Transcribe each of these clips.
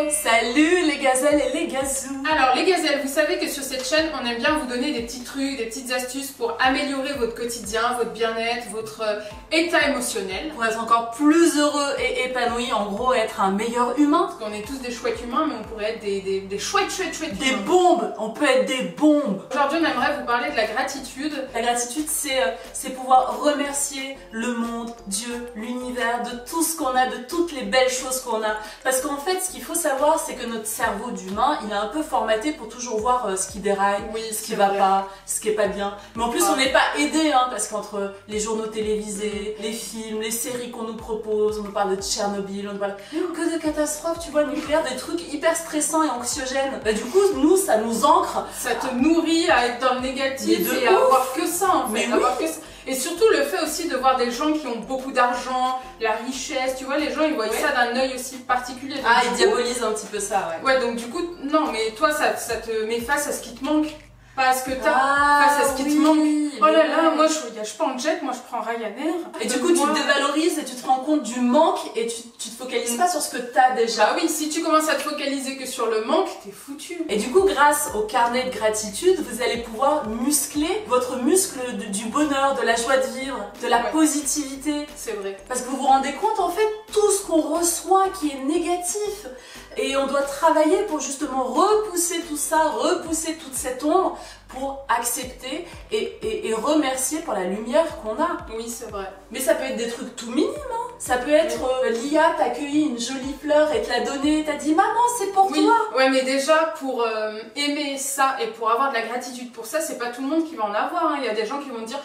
Salut les gazelles et les gazous. Alors les gazelles, vous savez que sur cette chaîne, on aime bien vous donner des petits trucs, des petites astuces pour améliorer votre quotidien, votre bien-être, votre état émotionnel. Pour être encore plus heureux et épanoui, en gros être un meilleur humain. Parce qu'on est tous des chouettes humains, mais on pourrait être des chouettes Des humains. bombes, on peut être des bombes. Aujourd'hui, on aimerait vous parler de la gratitude. La gratitude, c'est pouvoir remercier le monde, Dieu, l'univers, de tout ce qu'on a, de toutes les belles choses qu'on a. Parce qu'en fait, ce qu'il faut savoir, c'est que notre cerveau d'humain, il est un peu formaté pour toujours voir ce qui déraille, ce qui va pas, ce qui est pas bien. Mais en plus, on n'est pas aidé, hein, parce qu'entre les journaux télévisés, les films, les séries qu'on nous propose, on nous parle de Tchernobyl, on nous parle que de catastrophes, tu vois, nucléaires, des trucs hyper stressants et anxiogènes. Bah, du coup, nous, ça nous ancre. Ça te nourrit à être dans le négatif et à avoir que ça, en fait. Avoir que ça. Et surtout le fait aussi de voir des gens qui ont beaucoup d'argent, la richesse, tu vois, les gens ils voient ça d'un œil aussi particulier. Donc, ils diabolisent un petit peu ça, ouais. Ouais, donc du coup, non, mais toi ça te met face à ce qui te manque, pas à ce que t'as, face à ce qui te manque. Oh là là, moi je voyage pas en jet, moi je prends Ryanair. Et du coup tu te dévalorises et tu te rends compte du manque et tu te focalises pas sur ce que t'as déjà. Bah oui, si tu commences à te focaliser que sur le manque, t'es foutu. Et du coup, grâce au carnet de gratitude, vous allez pouvoir muscler votre muscle du bonheur, de la joie de vivre, de la positivité. C'est vrai. Parce que vous vous rendez compte, en fait, tout ce qu'on reçoit qui est négatif. Et on doit travailler pour justement repousser tout ça, repousser toute cette ombre pour accepter et remercier pour la lumière qu'on a. Oui, c'est vrai. Mais ça peut être des trucs tout minimes, hein. Ça peut être l'IA t'a cueilli une jolie fleur et te l'a donnée, t'as dit maman c'est pour toi. Ouais, mais déjà pour aimer ça et pour avoir de la gratitude pour ça, c'est pas tout le monde qui va en avoir, hein. Il y a des gens qui vont dire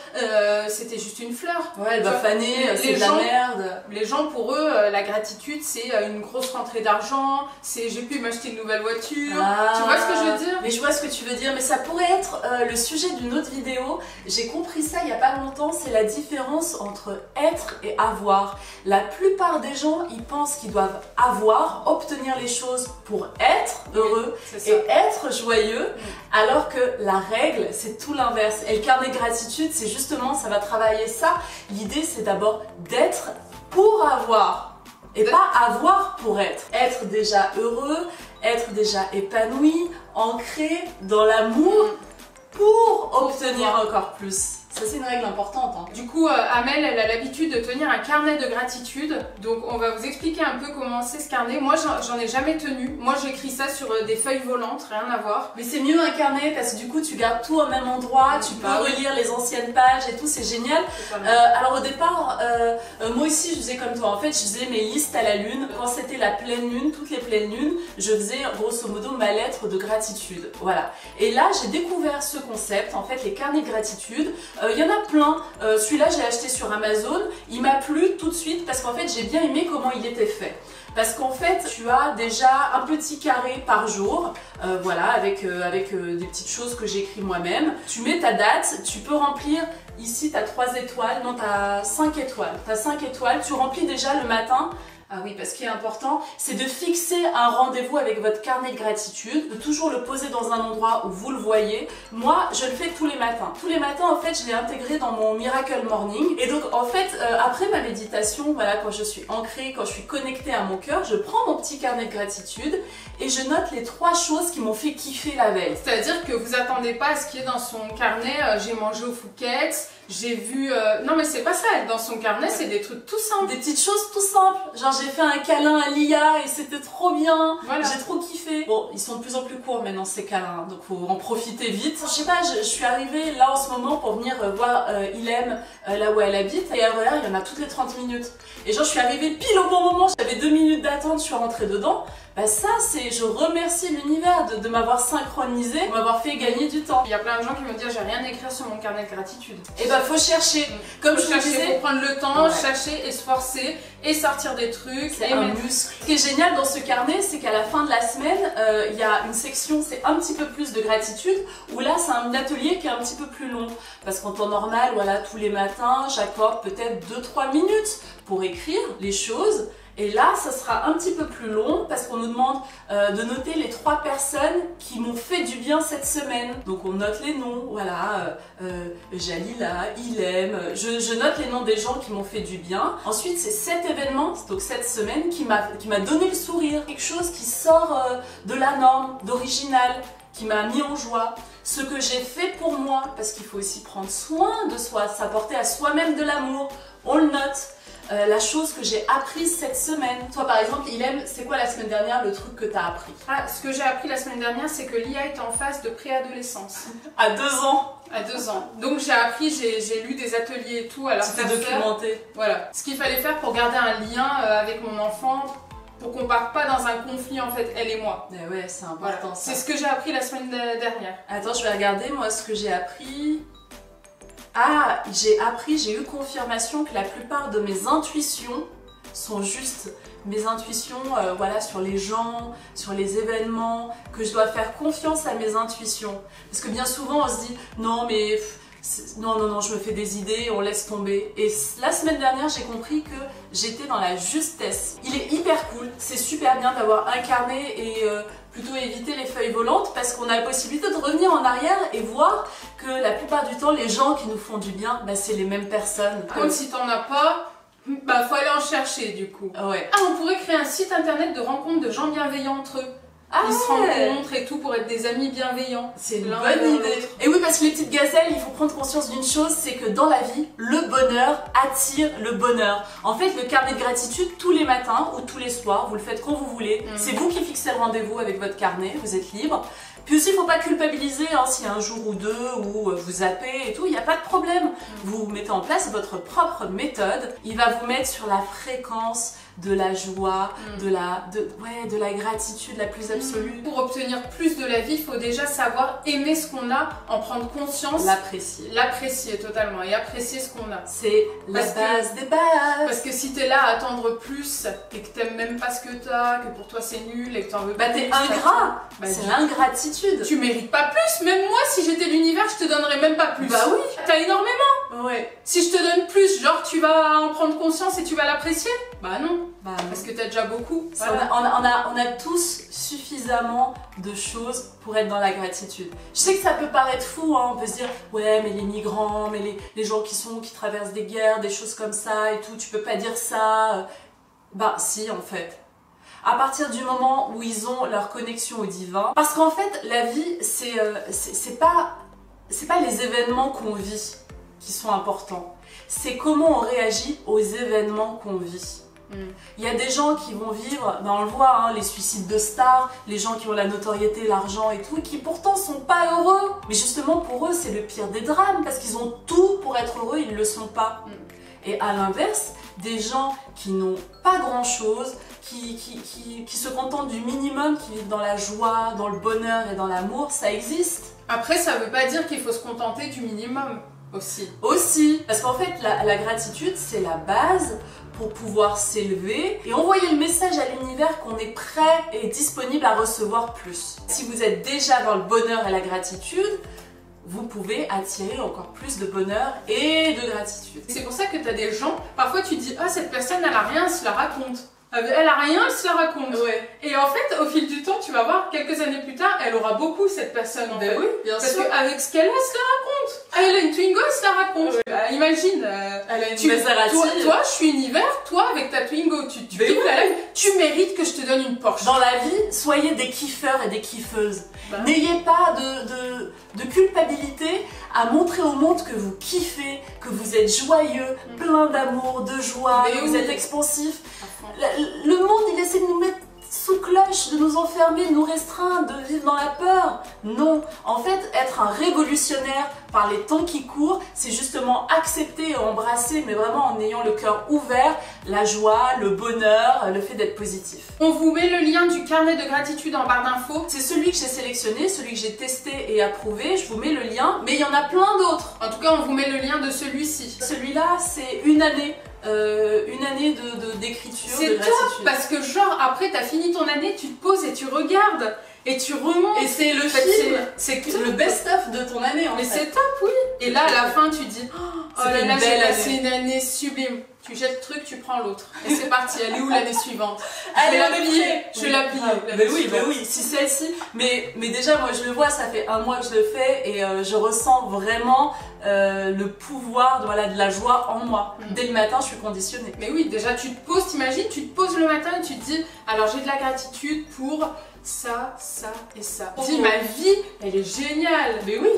c'était juste une fleur. Ouais, elle va faner, c'est de la merde. Les gens pour eux, la gratitude c'est une grosse rentrée d'argent, c'est j'ai pu m'acheter une nouvelle voiture. Tu vois ce que je veux dire? Mais je vois ce que tu veux dire, mais ça pourrait être le sujet d'une autre vidéo. J'ai compris ça il y a pas longtemps, c'est la différence entre être et avoir. La plupart des gens, ils pensent qu'ils doivent avoir, obtenir les choses pour être heureux et être joyeux, alors que la règle, c'est tout l'inverse. Et le carnet de gratitude, c'est justement, ça va travailler ça. L'idée, c'est d'abord d'être pour avoir. Et pas avoir pour être. Être déjà heureux, être déjà épanoui, ancré dans l'amour pour obtenir encore plus. Ça, c'est une règle importante. Hein. Du coup, Amel, elle a l'habitude de tenir un carnet de gratitude. Donc, on va vous expliquer un peu comment c'est ce carnet. Moi, j'en ai jamais tenu. Moi, j'écris ça sur des feuilles volantes, rien à voir. Mais c'est mieux un carnet parce que du coup, tu gardes tout au même endroit. Tu peux relire les anciennes pages et tout, c'est génial. Alors, au départ, moi aussi, je faisais comme toi. En fait, je faisais mes listes à la lune. Quand c'était la pleine lune, toutes les pleines lunes, je faisais grosso modo ma lettre de gratitude. Voilà. Et là, j'ai découvert ce concept, en fait, les carnets de gratitude. Il y en a plein, celui-là j'ai acheté sur Amazon, il m'a plu tout de suite parce qu'en fait j'ai bien aimé comment il était fait. Parce qu'en fait tu as déjà un petit carré par jour, voilà, avec des petites choses que j'écris moi-même. Tu mets ta date, tu peux remplir, ici tu as 3 étoiles, non tu as 5 étoiles. Tu as 5 étoiles, tu remplis déjà le matin. Ah oui, parce qu'il est important, c'est de fixer un rendez-vous avec votre carnet de gratitude, de toujours le poser dans un endroit où vous le voyez. Moi, je le fais tous les matins. Tous les matins, en fait, je l'ai intégré dans mon Miracle Morning. Et donc, en fait, après ma méditation, voilà, quand je suis ancrée, quand je suis connectée à mon cœur, je prends mon petit carnet de gratitude et je note les 3 choses qui m'ont fait kiffer la veille. C'est-à-dire que vous attendez pas à ce qui est dans son carnet, j'ai mangé au Fouquet's, j'ai vu... Non mais c'est pas ça, dans son carnet c'est des trucs tout simples. Des petites choses tout simples, genre j'ai fait un câlin à Lia et c'était trop bien, j'ai trop kiffé. Bon, ils sont de plus en plus courts maintenant ces câlins, donc faut en profiter vite. Je sais pas, je suis arrivée là en ce moment pour venir voir Ilem, là où elle habite, et voilà, il y en a toutes les 30 minutes. Et genre je suis arrivée pile au bon moment, j'avais 2 minutes d'attente, je suis rentrée dedans. Bah ça c'est, je remercie l'univers de m'avoir synchronisé, de m'avoir fait gagner du temps. Il y a plein de gens qui me disent j'ai rien à écrire sur mon carnet de gratitude. Et bah faut chercher, comme je vous disais, faut prendre le temps, chercher et se forcer et sortir des trucs. C'est un muscle. Ce qui est génial dans ce carnet, c'est qu'à la fin de la semaine, il y a une section, c'est un petit peu plus de gratitude, où là c'est un atelier qui est un petit peu plus long. Parce qu'en temps normal, voilà, tous les matins, j'accorde peut-être 2-3 minutes pour écrire les choses. Et là, ça sera un petit peu plus long parce qu'on nous demande de noter les 3 personnes qui m'ont fait du bien cette semaine. Donc on note les noms, voilà, Jalila, Ilem, je note les noms des gens qui m'ont fait du bien. Ensuite, c'est cet événement, donc cette semaine, qui m'a donné le sourire. Quelque chose qui sort de la norme, d'original, qui m'a mis en joie. Ce que j'ai fait pour moi, parce qu'il faut aussi prendre soin de soi, s'apporter à soi-même de l'amour, on le note. La chose que j'ai apprise cette semaine. Toi par exemple, Ilem, c'est quoi la semaine dernière le truc que tu as appris? Ce que j'ai appris la semaine dernière, c'est que Lia est en phase de préadolescence. À 2 ans. À 2 ans. Donc j'ai appris, j'ai lu des ateliers et tout à la Tu t'es documenté. Voilà. Ce qu'il fallait faire pour garder un lien avec mon enfant, pour qu'on parte pas dans un conflit en fait, elle et moi. Mais ouais, c'est important. Voilà. C'est ce que j'ai appris la semaine dernière. Attends, je vais regarder moi ce que j'ai appris. Ah, j'ai eu confirmation que la plupart de mes intuitions sont juste mes intuitions voilà, sur les gens, sur les événements, que je dois faire confiance à mes intuitions. Parce que bien souvent on se dit non mais non, je me fais des idées, on laisse tomber. Et la semaine dernière j'ai compris que j'étais dans la justesse. Il est hyper cool, c'est super bien d'avoir incarné et plutôt éviter les feuilles volantes parce qu'on a la possibilité de revenir en arrière et voir que la plupart du temps les gens qui nous font du bien, bah, c'est les mêmes personnes. Comme si t'en as pas, bah faut aller en chercher du coup. Ouais. Ah, on pourrait créer un site internet de rencontres de gens bienveillants entre eux. Ah ils se rencontrent et tout pour être des amis bienveillants. C'est une bonne idée. Et oui, parce que les petites gazelles, il faut prendre conscience d'une chose, c'est que dans la vie, le bonheur attire le bonheur. En fait, le carnet de gratitude, tous les matins ou tous les soirs, vous le faites quand vous voulez. C'est vous qui fixez le rendez-vous avec votre carnet, vous êtes libre. Puis aussi, il ne faut pas culpabiliser hein, s'il y a un jour ou deux où vous zappez et tout, il n'y a pas de problème. Vous mettez en place votre propre méthode. Il va vous mettre sur la fréquence de la joie, de la gratitude la plus absolue. Pour obtenir plus de la vie, il faut déjà savoir aimer ce qu'on a, en prendre conscience. L'apprécier. L'apprécier totalement et apprécier ce qu'on a. C'est la base des bases. Parce que si t'es là à attendre plus et que t'aimes même pas ce que t'as, que pour toi c'est nul et que t'en veux pas. Bah t'es ingrat. Bah, c'est l'ingratitude. Tu mérites pas plus. Même moi, si j'étais l'univers, je te donnerais même pas plus. Bah oui. T'as énormément. Ouais. Si je te donne plus, genre tu vas en prendre conscience et tu vas l'apprécier? Bah non. Bah, parce que t'as déjà beaucoup. Voilà. On a tous suffisamment de choses pour être dans la gratitude. Je sais que ça peut paraître fou, hein, on peut se dire ouais mais les migrants, mais les gens qui traversent des guerres, des choses comme ça et tout, tu peux pas dire ça. Bah si en fait. À partir du moment où ils ont leur connexion au divin. Parce qu'en fait la vie c'est pas les événements qu'on vit qui sont importants. C'est comment on réagit aux événements qu'on vit. Il y a des gens qui vont vivre, ben on le voit, hein, les suicides de stars, les gens qui ont la notoriété, l'argent et tout, qui pourtant sont pas heureux. Mais justement pour eux c'est le pire des drames, parce qu'ils ont tout pour être heureux, ils le sont pas. Et à l'inverse, des gens qui n'ont pas grand chose, qui se contentent du minimum, qui vivent dans la joie, dans le bonheur et dans l'amour, ça existe. Après ça veut pas dire qu'il faut se contenter du minimum. Aussi, parce qu'en fait la gratitude c'est la base pour pouvoir s'élever et envoyer le message à l'univers qu'on est prêt et disponible à recevoir plus. Si vous êtes déjà dans le bonheur et la gratitude, vous pouvez attirer encore plus de bonheur et de gratitude. C'est pour ça que tu as des gens, parfois tu dis « Ah, cette personne elle a rien, elle se la raconte ». Elle a rien, elle se la raconte. Ouais. Et en fait, au fil du temps, tu vas voir, quelques années plus tard, elle aura beaucoup cette personne en fait. Oui, bien sûr. Parce qu'avec ce qu'elle a, elle se la raconte. Ah, elle a une Twingo, elle se la raconte. Ouais. Bah, imagine. Elle a une Maserati. Toi, je suis univers, toi avec ta Twingo, tu mérites que je te donne une Porsche. Dans la vie, soyez des kiffeurs et des kiffeuses. N'ayez pas de culpabilité à montrer au monde que vous kiffez, que vous êtes joyeux, plein d'amour, de joie, que vous êtes expansif. Le monde, il essaie de nous mettre sous cloche, de nous enfermer, de nous restreindre, de vivre dans la peur. Non, en fait, être un révolutionnaire par les temps qui courent, c'est justement accepter et embrasser, mais vraiment en ayant le cœur ouvert, la joie, le bonheur, le fait d'être positif. On vous met le lien du carnet de gratitude en barre d'infos. C'est celui que j'ai sélectionné, celui que j'ai testé et approuvé, je vous mets le lien, mais il y en a plein d'autres. En tout cas, on vous met le lien de celui-ci. Celui-là, c'est une année d'écriture, de gratitude. C'est top, parce que genre, après t'as fini ton année, tu te poses et tu regardes, et tu remontes. Et c'est le film, c'est le best-of de ton année en fait. Mais c'est top, oui. Et là, à la fin, tu dis, oh là là, j'ai passé une année sublime. Tu jettes le truc, tu prends l'autre. Et c'est parti, elle est où l'année suivante? Je vais la plier, je vais la plier. Mais oui, si celle-ci. Mais déjà, moi je le vois, ça fait 1 mois que je le fais et je ressens vraiment le pouvoir de la joie en moi. Dès le matin, je suis conditionnée. Mais oui, déjà, tu te poses, t'imagines, tu te poses le matin et tu te dis, alors j'ai de la gratitude pour ça, ça et ça. Tu dis, ma vie, elle est géniale. Mais oui,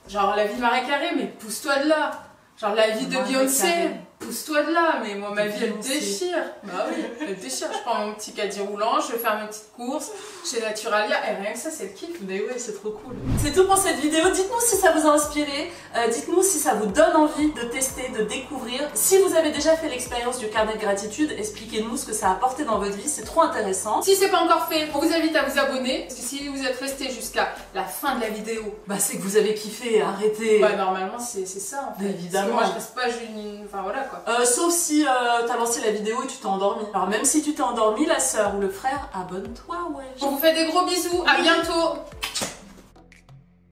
genre la vie de Marie Carré, mais pousse-toi de là. Genre la vie de Beyoncé, pousse-toi de là, mais moi ma vie elle déchire. Bah oui, elle déchire. Je prends mon petit caddie roulant, je vais faire mes petites courses chez Naturalia et rien que ça c'est le kiff. Mais ouais, c'est trop cool. C'est tout pour cette vidéo. Dites-nous si ça vous a inspiré, dites-nous si ça vous donne envie de tester, de découvrir. Si vous avez déjà fait l'expérience du carnet de gratitude, expliquez-nous ce que ça a apporté dans votre vie, c'est trop intéressant. Si c'est pas encore fait, on vous invite à vous abonner, parce que si vous êtes resté jusqu'à la fin de la vidéo, bah c'est que vous avez kiffé, arrêtez. Bah normalement c'est ça en fait. Évidemment. Moi je reste pas une... Enfin voilà quoi. Sauf si t'as lancé la vidéo et tu t'es endormi. Alors même si tu t'es endormi, la sœur ou le frère, abonne-toi, ouais. On vous fait des gros bisous, à bientôt.